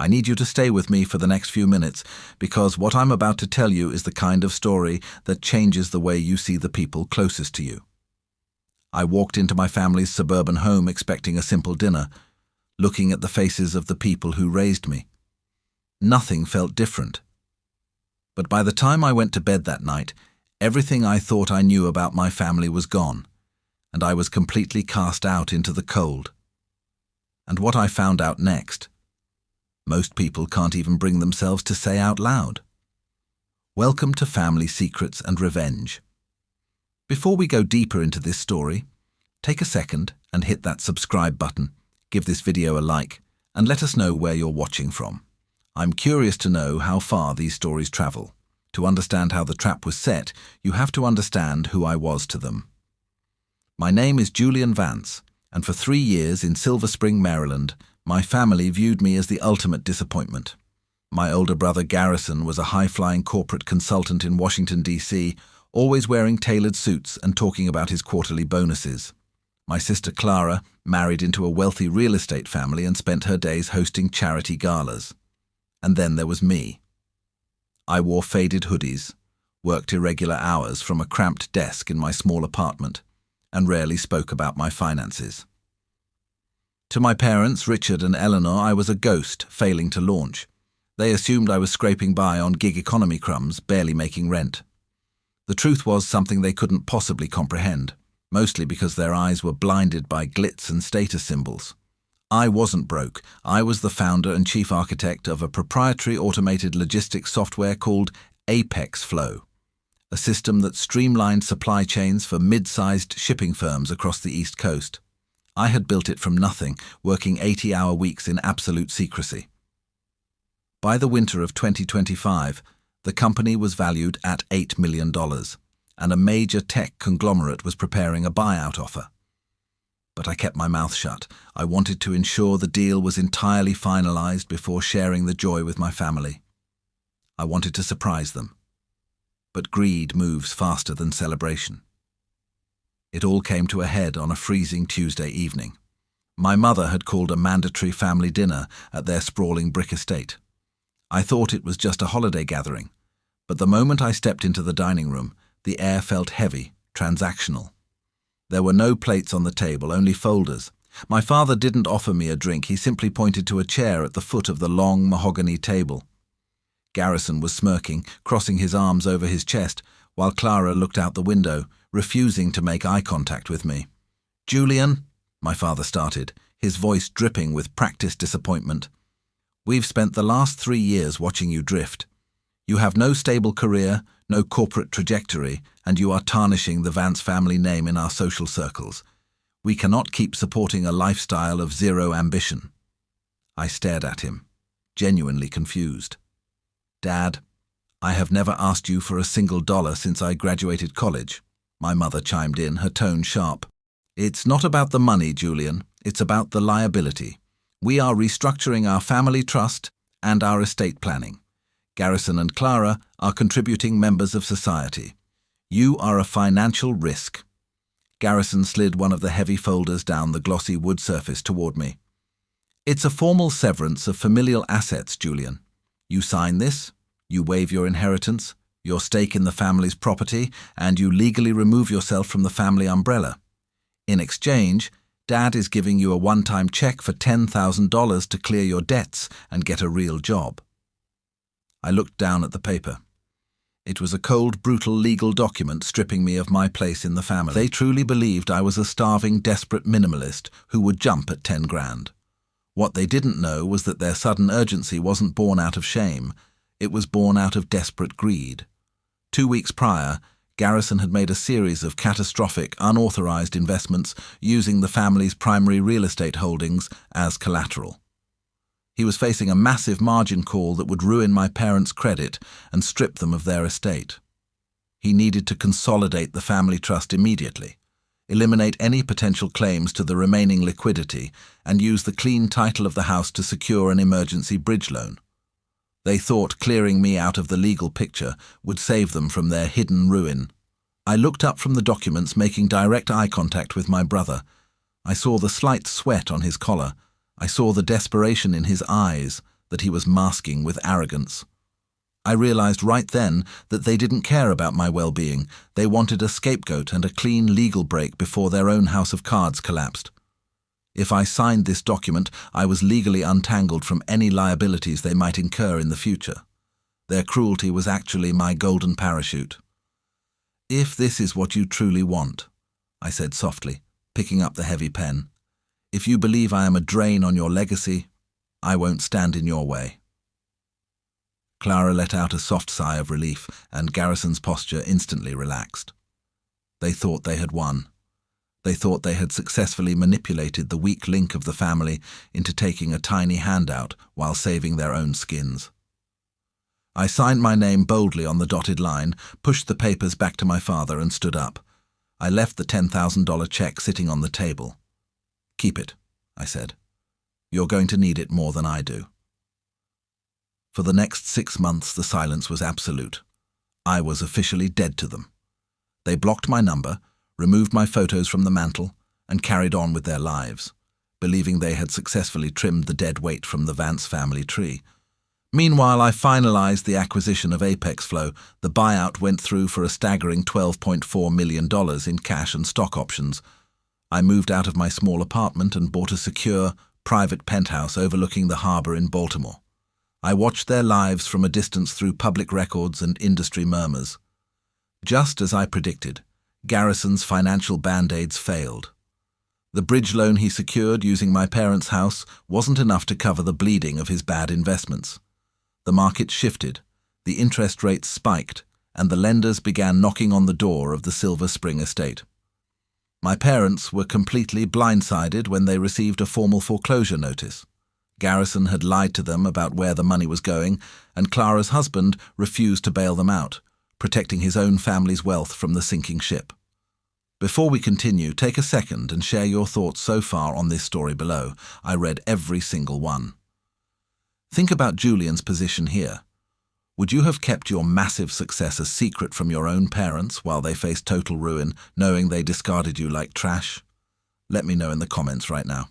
I need you to stay with me for the next few minutes, because what I'm about to tell you is the kind of story that changes the way you see the people closest to you. I walked into my family's suburban home expecting a simple dinner, looking at the faces of the people who raised me. Nothing felt different. But by the time I went to bed that night, everything I thought I knew about my family was gone, and I was completely cast out into the cold. And what I found out next, most people can't even bring themselves to say out loud. Welcome to Family Secrets and Revenge. Before we go deeper into this story, take a second and hit that subscribe button, give this video a like, and let us know where you're watching from. I'm curious to know how far these stories travel. To understand how the trap was set, you have to understand who I was to them. My name is Julian Vance, and for 3 years in Silver Spring, Maryland, my family viewed me as the ultimate disappointment. My older brother Garrison was a high-flying corporate consultant in Washington, D.C., always wearing tailored suits and talking about his quarterly bonuses. My sister Clara married into a wealthy real estate family and spent her days hosting charity galas. And then there was me. I wore faded hoodies, worked irregular hours from a cramped desk in my small apartment, and rarely spoke about my finances. To my parents, Richard and Eleanor, I was a ghost failing to launch. They assumed I was scraping by on gig economy crumbs, barely making rent. The truth was something they couldn't possibly comprehend, mostly because their eyes were blinded by glitz and status symbols. I wasn't broke. I was the founder and chief architect of a proprietary automated logistics software called Apex Flow, a system that streamlined supply chains for mid-sized shipping firms across the East Coast. I had built it from nothing, working 80-hour weeks in absolute secrecy. By the winter of 2025, the company was valued at $8 million, and a major tech conglomerate was preparing a buyout offer. But I kept my mouth shut. I wanted to ensure the deal was entirely finalized before sharing the joy with my family. I wanted to surprise them. But greed moves faster than celebration. It all came to a head on a freezing Tuesday evening. My mother had called a mandatory family dinner at their sprawling brick estate. I thought it was just a holiday gathering, but the moment I stepped into the dining room, the air felt heavy, transactional. There were no plates on the table, only folders. My father didn't offer me a drink, he simply pointed to a chair at the foot of the long mahogany table. Garrison was smirking, crossing his arms over his chest, while Clara looked out the window, refusing to make eye contact with me. "Julian," my father started, his voice dripping with practiced disappointment. "We've spent the last 3 years watching you drift. You have no stable career, no corporate trajectory, and you are tarnishing the Vance family name in our social circles. We cannot keep supporting a lifestyle of zero ambition." I stared at him, genuinely confused. "Dad, I have never asked you for a single dollar since I graduated college," my mother chimed in, her tone sharp. "It's not about the money, Julian. It's about the liability. We are restructuring our family trust and our estate planning. Garrison and Clara are contributing members of society. You are a financial risk." Garrison slid one of the heavy folders down the glossy wood surface toward me. "It's a formal severance of familial assets, Julian. You sign this, you waive your inheritance, your stake in the family's property, and you legally remove yourself from the family umbrella. In exchange, Dad is giving you a one-time check for $10,000 to clear your debts and get a real job." I looked down at the paper. It was a cold, brutal legal document stripping me of my place in the family. They truly believed I was a starving, desperate minimalist who would jump at 10 grand. What they didn't know was that their sudden urgency wasn't born out of shame. It was born out of desperate greed. 2 weeks prior, Garrison had made a series of catastrophic, unauthorized investments using the family's primary real estate holdings as collateral. He was facing a massive margin call that would ruin my parents' credit and strip them of their estate. He needed to consolidate the family trust immediately, eliminate any potential claims to the remaining liquidity, and use the clean title of the house to secure an emergency bridge loan. They thought clearing me out of the legal picture would save them from their hidden ruin. I looked up from the documents, making direct eye contact with my brother. I saw the slight sweat on his collar. I saw the desperation in his eyes, that he was masking with arrogance. I realized right then that they didn't care about my well-being. They wanted a scapegoat and a clean legal break before their own house of cards collapsed. If I signed this document, I was legally untangled from any liabilities they might incur in the future. Their cruelty was actually my golden parachute. "If this is what you truly want," I said softly, picking up the heavy pen, "if you believe I am a drain on your legacy, I won't stand in your way." Clara let out a soft sigh of relief, and Garrison's posture instantly relaxed. They thought they had won. They thought they had successfully manipulated the weak link of the family into taking a tiny handout while saving their own skins. I signed my name boldly on the dotted line, pushed the papers back to my father, and stood up. I left the $10,000 check sitting on the table. "Keep it," I said. "You're going to need it more than I do." For the next 6 months, the silence was absolute. I was officially dead to them. They blocked my number, removed my photos from the mantel, and carried on with their lives, believing they had successfully trimmed the dead weight from the Vance family tree. Meanwhile, I finalized the acquisition of Apex Flow. The buyout went through for a staggering $12.4 million in cash and stock options. I moved out of my small apartment and bought a secure, private penthouse overlooking the harbor in Baltimore. I watched their lives from a distance through public records and industry murmurs. Just as I predicted, Garrison's financial band-aids failed. The bridge loan he secured using my parents' house wasn't enough to cover the bleeding of his bad investments. The market shifted, the interest rates spiked, and the lenders began knocking on the door of the Silver Spring estate. My parents were completely blindsided when they received a formal foreclosure notice. Garrison had lied to them about where the money was going, and Clara's husband refused to bail them out, protecting his own family's wealth from the sinking ship. Before we continue, take a second and share your thoughts so far on this story below. I read every single one. Think about Julian's position here. Would you have kept your massive success a secret from your own parents while they faced total ruin, knowing they discarded you like trash? Let me know in the comments right now.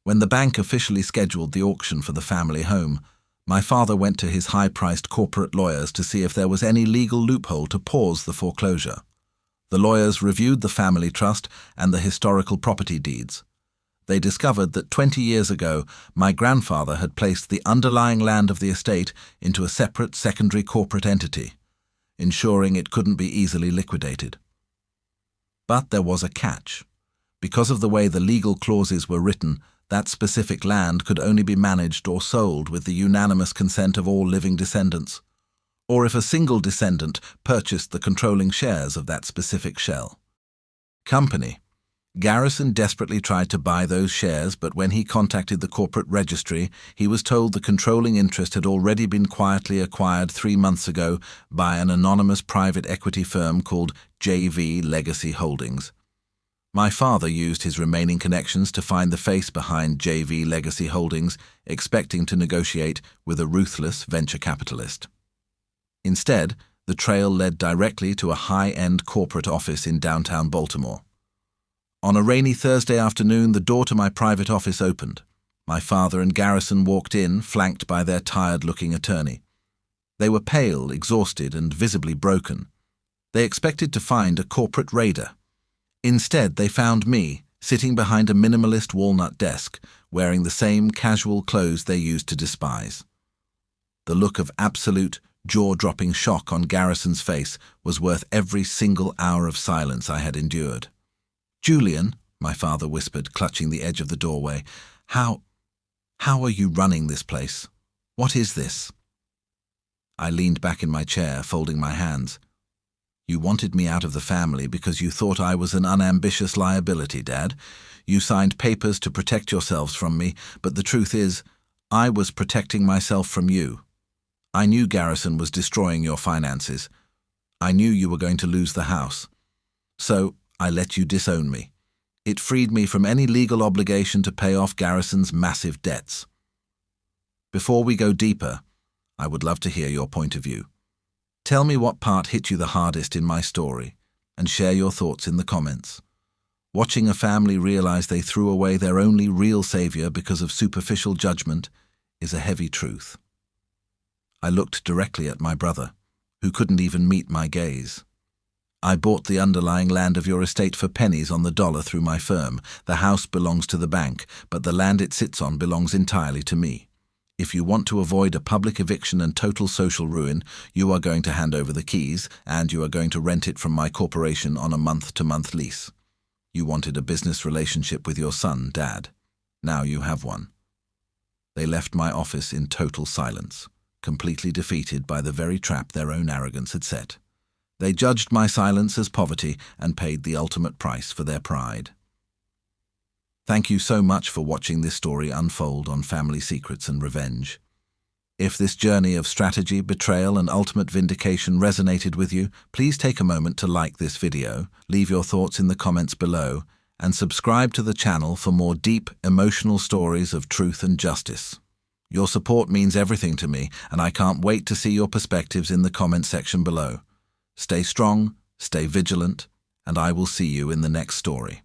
When the bank officially scheduled the auction for the family home, my father went to his high-priced corporate lawyers to see if there was any legal loophole to pause the foreclosure. The lawyers reviewed the family trust and the historical property deeds. They discovered that 20 years ago, my grandfather had placed the underlying land of the estate into a separate secondary corporate entity, ensuring it couldn't be easily liquidated. But there was a catch. Because of the way the legal clauses were written, that specific land could only be managed or sold with the unanimous consent of all living descendants, or if a single descendant purchased the controlling shares of that specific shell. Company. Garrison desperately tried to buy those shares, but when he contacted the corporate registry, he was told the controlling interest had already been quietly acquired 3 months ago by an anonymous private equity firm called JV Legacy Holdings. My father used his remaining connections to find the face behind JV Legacy Holdings, expecting to negotiate with a ruthless venture capitalist. Instead, the trail led directly to a high-end corporate office in downtown Baltimore. On a rainy Thursday afternoon, the door to my private office opened. My father and Garrison walked in, flanked by their tired-looking attorney. They were pale, exhausted, and visibly broken. They expected to find a corporate raider. Instead, they found me, sitting behind a minimalist walnut desk, wearing the same casual clothes they used to despise. The look of absolute, jaw-dropping shock on Garrison's face was worth every single hour of silence I had endured. "Julian," my father whispered, clutching the edge of the doorway, How are you running this place? What is this?" I leaned back in my chair, folding my hands. "You wanted me out of the family because you thought I was an unambitious liability, Dad. You signed papers to protect yourselves from me, but the truth is, I was protecting myself from you. I knew Garrison was destroying your finances. I knew you were going to lose the house. So I let you disown me. It freed me from any legal obligation to pay off Garrison's massive debts. Before we go deeper, I would love to hear your point of view. Tell me what part hit you the hardest in my story, and share your thoughts in the comments. Watching a family realize they threw away their only real savior because of superficial judgment, is a heavy truth. I looked directly at my brother, who couldn't even meet my gaze. I bought the underlying land of your estate for pennies on the dollar through my firm. The house belongs to the bank, but the land it sits on belongs entirely to me. If you want to avoid a public eviction and total social ruin, you are going to hand over the keys, and you are going to rent it from my corporation on a month-to-month lease. You wanted a business relationship with your son, Dad. Now you have one. They left my office in total silence, completely defeated by the very trap their own arrogance had set. They judged my silence as poverty and paid the ultimate price for their pride. Thank you so much for watching this story unfold on Family Secrets and Revenge. If this journey of strategy, betrayal, and ultimate vindication resonated with you, please take a moment to like this video, leave your thoughts in the comments below, and subscribe to the channel for more deep, emotional stories of truth and justice. Your support means everything to me, and I can't wait to see your perspectives in the comment section below. Stay strong, stay vigilant, and I will see you in the next story.